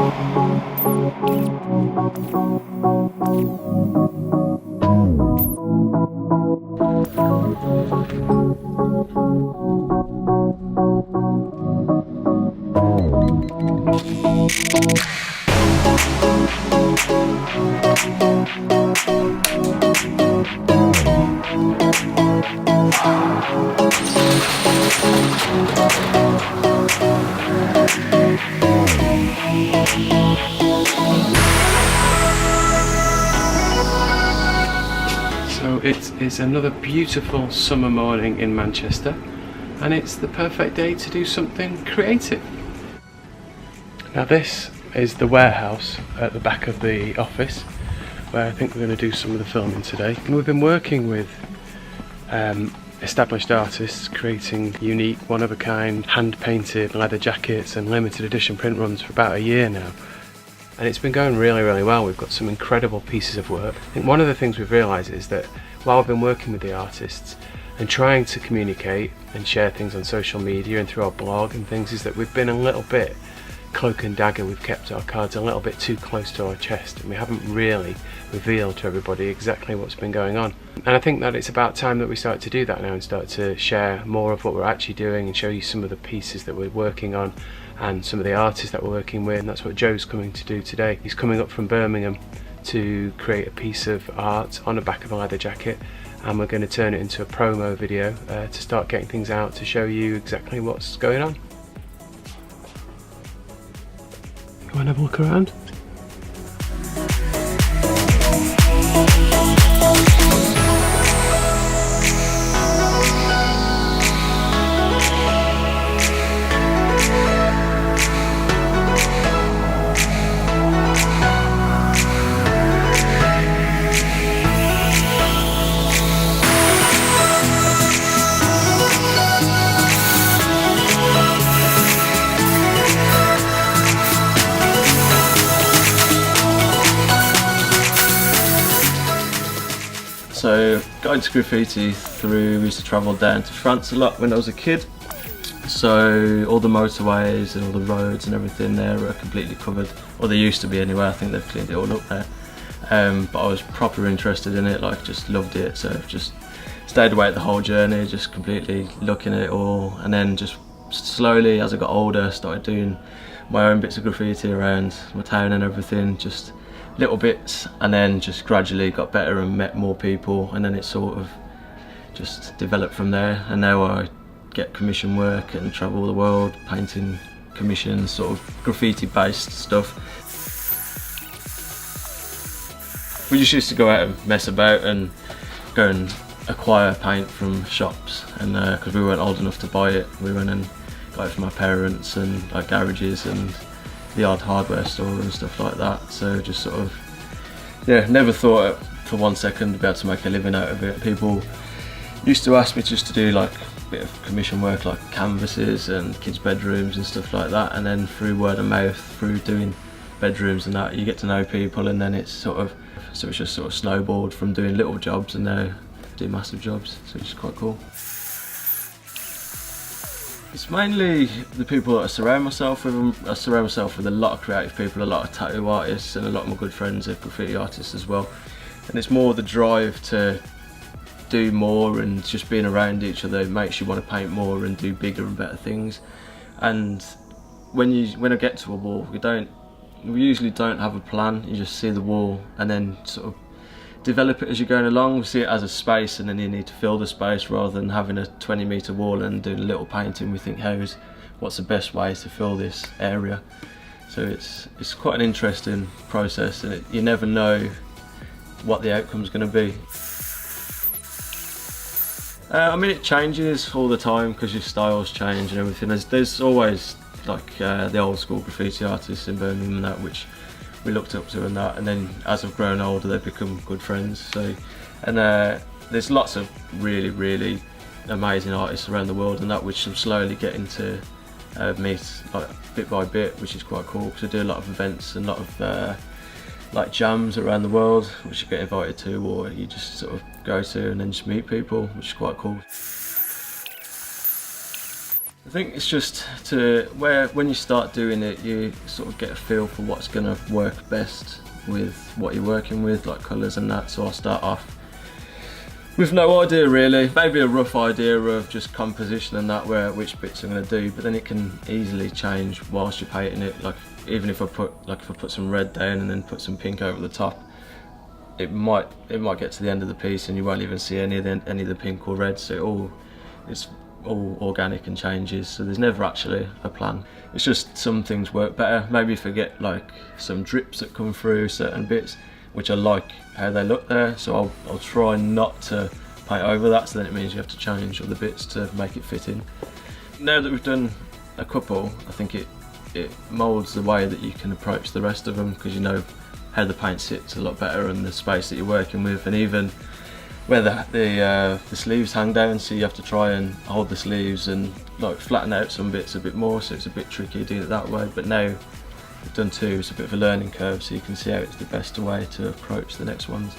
So it is another beautiful summer morning in Manchester, and it's the perfect day to do something creative. Now this is the warehouse at the back of the office where I think we're going to do some of the filming today. And we've been working with established artists creating unique, one-of-a-kind, hand-painted leather jackets and limited edition print runs for about a year now. And it's been going really well. We've got some incredible pieces of work. I think one of the things we've realised is that while I've been working with the artists and trying to communicate and share things on social media and through our blog and things, is that we've been a little bit cloak and dagger. We've kept our cards a little bit too close to our chest, and we haven't really revealed to everybody exactly what's been going on. And I think that it's about time that we start to do that now and start to share more of what we're actually doing and show you some of the pieces that we're working on and some of the artists that we're working with. And that's what Joe's coming to do today. He's coming up from Birmingham to create a piece of art on the back of a leather jacket, and we're going to turn it into a promo video to start getting things out to show you exactly what's going on. Go and have a look around. So got into graffiti through, we used to travel down to France a lot when I was a kid. So all the motorways and all the roads and everything there are completely covered, or they used to be anyway. I think they've cleaned it all up there. But I was proper interested in it, like just loved it. So just stayed awake the whole journey, just completely looking at it all. And then just slowly, as I got older, started doing my own bits of graffiti around my town and everything, just little bits, and then just gradually got better and met more people, and then it sort of just developed from there. And now I get commission work and travel the world painting commissions, sort of graffiti based stuff. We just used to go out and mess about and go and acquire paint from shops, and because we weren't old enough to buy it, we went and got it from our parents and like garages and the odd hardware store and stuff like that. So just sort of, yeah, never thought for 1 second to be able to make a living out of it. People used to ask me just to do like a bit of commission work, like canvases and kids' bedrooms and stuff like that, and then through word of mouth, through doing bedrooms and that, you get to know people, and then it's sort of, so it's just sort of snowballed from doing little jobs and now do massive jobs, so it's quite cool. It's mainly the people that I surround myself with. I surround myself with a lot of creative people, a lot of tattoo artists, and a lot of my good friends are graffiti artists as well. And it's more the drive to do more, and just being around each other makes you want to paint more and do bigger and better things. And when I get to a wall, we usually don't have a plan. You just see the wall and then sort of develop it as you're going along. We see it as a space, and then you need to fill the space rather than having a 20-metre wall and doing a little painting. We think, what's the best way to fill this area? So it's quite an interesting process, and you never know what the outcome's going to be. I mean, it changes all the time because your styles change and everything. There's always like the old school graffiti artists in Birmingham and that, which we looked up to and that, and then as I've grown older they've become good friends. So, and there's lots of really amazing artists around the world and that, which I'm slowly getting to meet like bit by bit, which is quite cool because I do a lot of events and a lot of like jams around the world, which you get invited to, or you just sort of go to and then just meet people, which is quite cool. I think it's just when you start doing it, you sort of get a feel for what's going to work best with what you're working with, like colours and that. So I'll start off with no idea really, maybe a rough idea of just composition and that, which bits I'm going to do, but then it can easily change whilst you're painting it. Like even if I put some red down and then put some pink over the top, it might get to the end of the piece and you won't even see any of the pink or red. So it's all organic and changes, so there's never actually a plan. It's just some things work better. Maybe if I get like some drips that come through certain bits, which I like how they look there, so I'll try not to paint over that, so then it means you have to change other bits to make it fit in. Now that we've done a couple, I think it moulds the way that you can approach the rest of them, because you know how the paint sits a lot better and the space that you're working with, and even where the sleeves hang down, so you have to try and hold the sleeves and like flatten out some bits a bit more, so it's a bit tricky doing it that way. But now we've done two, it's a bit of a learning curve, so you can see how it's the best way to approach the next ones.